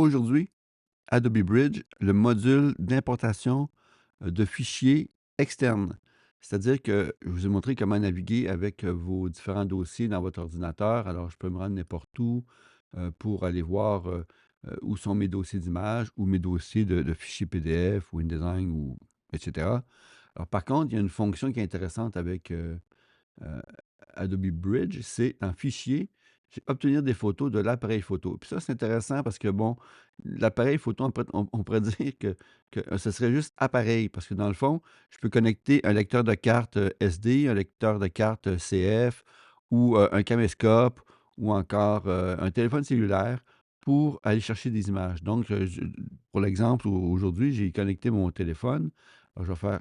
aujourd'hui, Adobe Bridge, le module d'importation de fichiers externes. C'est-à-dire que je vous ai montré comment naviguer avec vos différents dossiers dans votre ordinateur. Alors, je peux me rendre n'importe où pour aller voir où sont mes dossiers d'images ou mes dossiers de fichiers PDF ou InDesign ou etc. Alors, par contre, il y a une fonction qui est intéressante avec euh, Adobe Bridge, c'est un fichier, c'est obtenir des photos de l'appareil photo. Puis ça, c'est intéressant parce que, bon, l'appareil photo, on pourrait dire que ce serait juste appareil, parce que dans le fond, je peux connecter un lecteur de carte SD, un lecteur de carte CF, ou un caméscope, ou encore un téléphone cellulaire pour aller chercher des images. Donc, pour l'exemple, aujourd'hui, j'ai connecté mon téléphone. Alors, je vais faire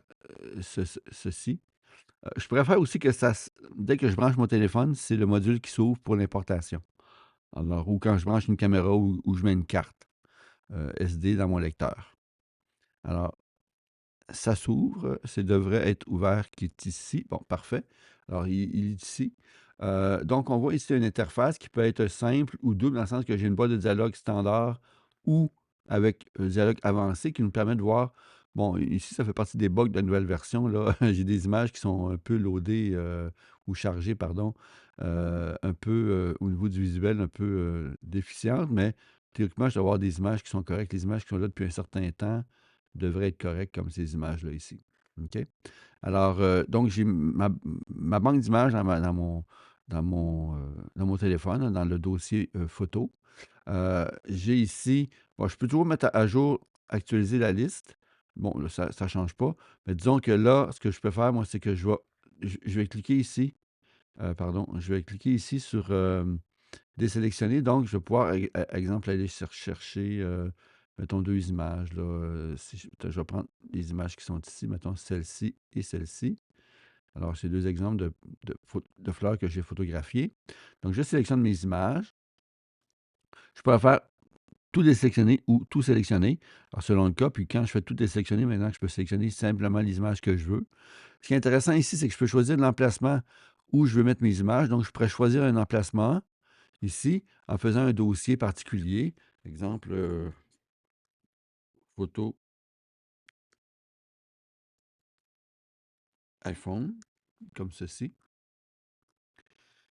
ceci. Je préfère aussi que dès que je branche mon téléphone, c'est le module qui s'ouvre pour l'importation. Alors, ou quand je branche une caméra ou je mets une carte SD dans mon lecteur. Alors, ça s'ouvre, ça devrait être ouvert qui est ici. Bon, parfait. Alors, il est ici. Donc, on voit ici une interface qui peut être simple ou double, dans le sens que j'ai une boîte de dialogue standard ou avec dialogue avancé qui nous permet de voir. Bon, ici, ça fait partie des bugs de la nouvelle version, là. J'ai des images qui sont un peu loadées ou chargées, pardon, un peu au niveau du visuel, un peu déficientes, mais théoriquement, je dois avoir des images qui sont correctes. Les images qui sont là depuis un certain temps devraient être correctes comme ces images-là ici. OK? Alors, donc, j'ai ma banque d'images dans mon téléphone, dans le dossier photo. J'ai ici, bon, je peux toujours mettre à jour, actualiser la liste. Bon, là, ça ne change pas. Mais disons que là, ce que je peux faire, moi, c'est que je vais cliquer ici. Pardon, je vais cliquer ici sur désélectionner. Donc, je vais pouvoir, exemple, aller chercher, mettons, deux images. Là, si je vais prendre les images qui sont ici, mettons celle-ci et celle-ci. Alors, c'est deux exemples de fleurs que j'ai photographiées. Donc, je sélectionne mes images. Je pourrais faire tout désélectionner ou tout sélectionner, alors selon le cas. Puis quand je fais tout désélectionner, maintenant, je peux sélectionner simplement les images que je veux. Ce qui est intéressant ici, c'est que je peux choisir l'emplacement où je veux mettre mes images. Donc, je pourrais choisir un emplacement ici en faisant un dossier particulier. Exemple, photo iPhone, comme ceci.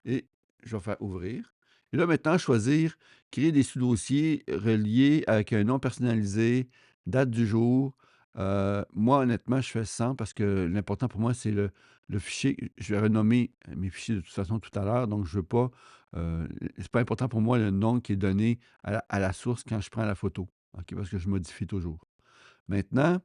Et je vais faire ouvrir. Et là, maintenant, choisir, créer des sous-dossiers reliés avec un nom personnalisé, date du jour. Moi, honnêtement, je fais 100 parce que l'important pour moi, c'est le fichier. Je vais renommer mes fichiers de toute façon tout à l'heure, donc je veux pas. C'est pas important pour moi le nom qui est donné à la source quand je prends la photo, ok, parce que je modifie toujours. Maintenant,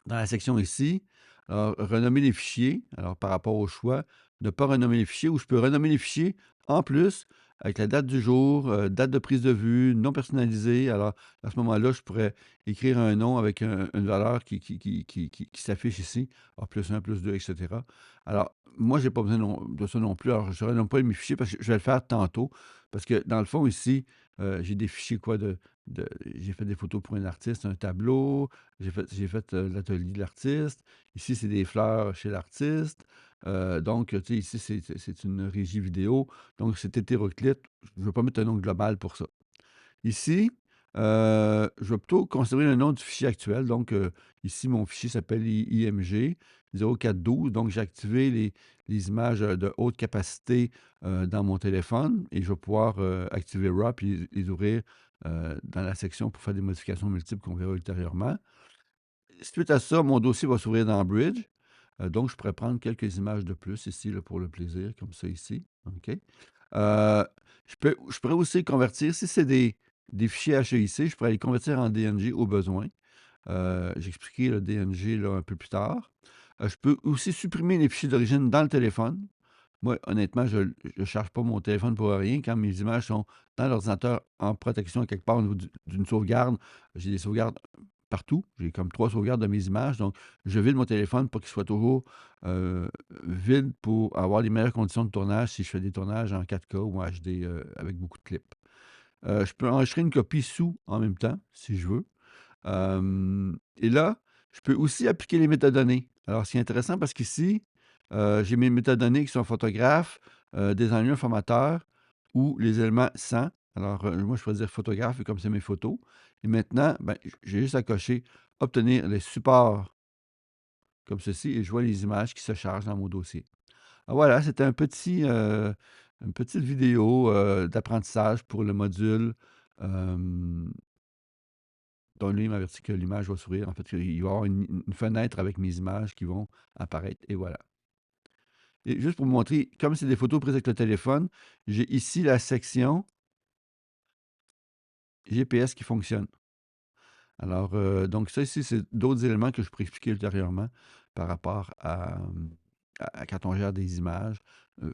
dans la section ici, alors, renommer les fichiers, alors par rapport au choix, ne pas renommer les fichiers, ou je peux renommer les fichiers en plus avec la date du jour, date de prise de vue, non personnalisé. Alors, à ce moment-là, je pourrais écrire un nom avec une valeur qui s'affiche ici, alors plus un, plus 2, etc. Alors, moi, je n'ai pas besoin de ça non plus. Alors, je ne renomme pas mes fichiers parce que je vais le faire tantôt. Parce que dans le fond, ici, j'ai des fichiers quoi j'ai fait des photos pour un artiste, un tableau, j'ai fait l'atelier de l'artiste. Ici, c'est des fleurs chez l'artiste. Donc, tu sais, ici, c'est une régie vidéo. Donc, c'est hétéroclite. Je ne veux pas mettre un nom global pour ça. Ici, je vais plutôt conserver le nom du fichier actuel. Donc, ici, mon fichier s'appelle IMG 0412. Donc, j'ai activé les images de haute capacité dans mon téléphone et je vais pouvoir activer RAW et les ouvrir dans la section pour faire des modifications multiples qu'on verra ultérieurement. Suite à ça, mon dossier va s'ouvrir dans Bridge. Donc, je pourrais prendre quelques images de plus ici là, pour le plaisir, comme ça ici. OK. Je pourrais aussi convertir, si c'est des fichiers HEIC, je pourrais les convertir en DNG au besoin. J'expliquerai le DNG là, un peu plus tard. Je peux aussi supprimer les fichiers d'origine dans le téléphone. Moi, honnêtement, je ne charge pas mon téléphone pour rien. Quand mes images sont dans l'ordinateur en protection quelque part au niveau d'une sauvegarde, j'ai des sauvegardes partout. J'ai comme 3 sauvegardes de mes images. Donc, je vide mon téléphone pour qu'il soit toujours vide pour avoir les meilleures conditions de tournage si je fais des tournages en 4K ou en HD avec beaucoup de clips. Je peux enregistrer une copie sous en même temps, si je veux. Et là, je peux aussi appliquer les métadonnées. Alors, c'est intéressant parce qu'ici, j'ai mes métadonnées qui sont photographe, designer, formateur ou les éléments 100. Alors, moi, je choisir photographe et comme c'est mes photos. Et maintenant, ben, j'ai juste à cocher obtenir les supports comme ceci et je vois les images qui se chargent dans mon dossier. Ah voilà, c'était une petite vidéo d'apprentissage pour le module dont lui m'avertit que l'image va s'ouvrir. En fait, il va y avoir une fenêtre avec mes images qui vont apparaître et voilà. Et juste pour vous montrer, comme c'est des photos prises avec le téléphone, j'ai ici la section GPS qui fonctionne. Alors, donc ça ici, c'est d'autres éléments que je pourrais expliquer ultérieurement par rapport à quand on gère des images,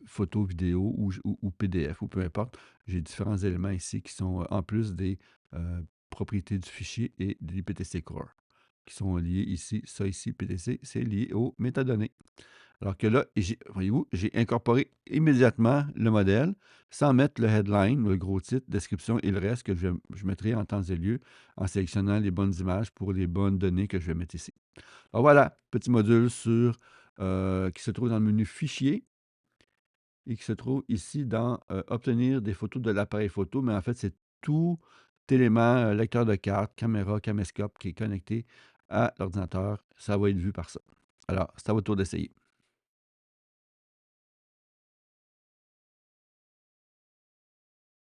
photos, vidéos ou PDF ou peu importe. J'ai différents éléments ici qui sont, en plus des propriétés du fichier et des PTC Core, qui sont liés ici. Ça ici, PTC, c'est lié aux métadonnées. Alors que là, voyez-vous, j'ai incorporé immédiatement le modèle sans mettre le headline, le gros titre, description et le reste que je mettrai en temps et lieu en sélectionnant les bonnes images pour les bonnes données que je vais mettre ici. Alors voilà, petit module qui se trouve dans le menu Fichier et qui se trouve ici dans Obtenir des photos de l'appareil photo, mais en fait, c'est tout élément, lecteur de carte, caméra, caméscope qui est connecté à l'ordinateur. Ça va être vu par ça. Alors, c'est à votre tour d'essayer.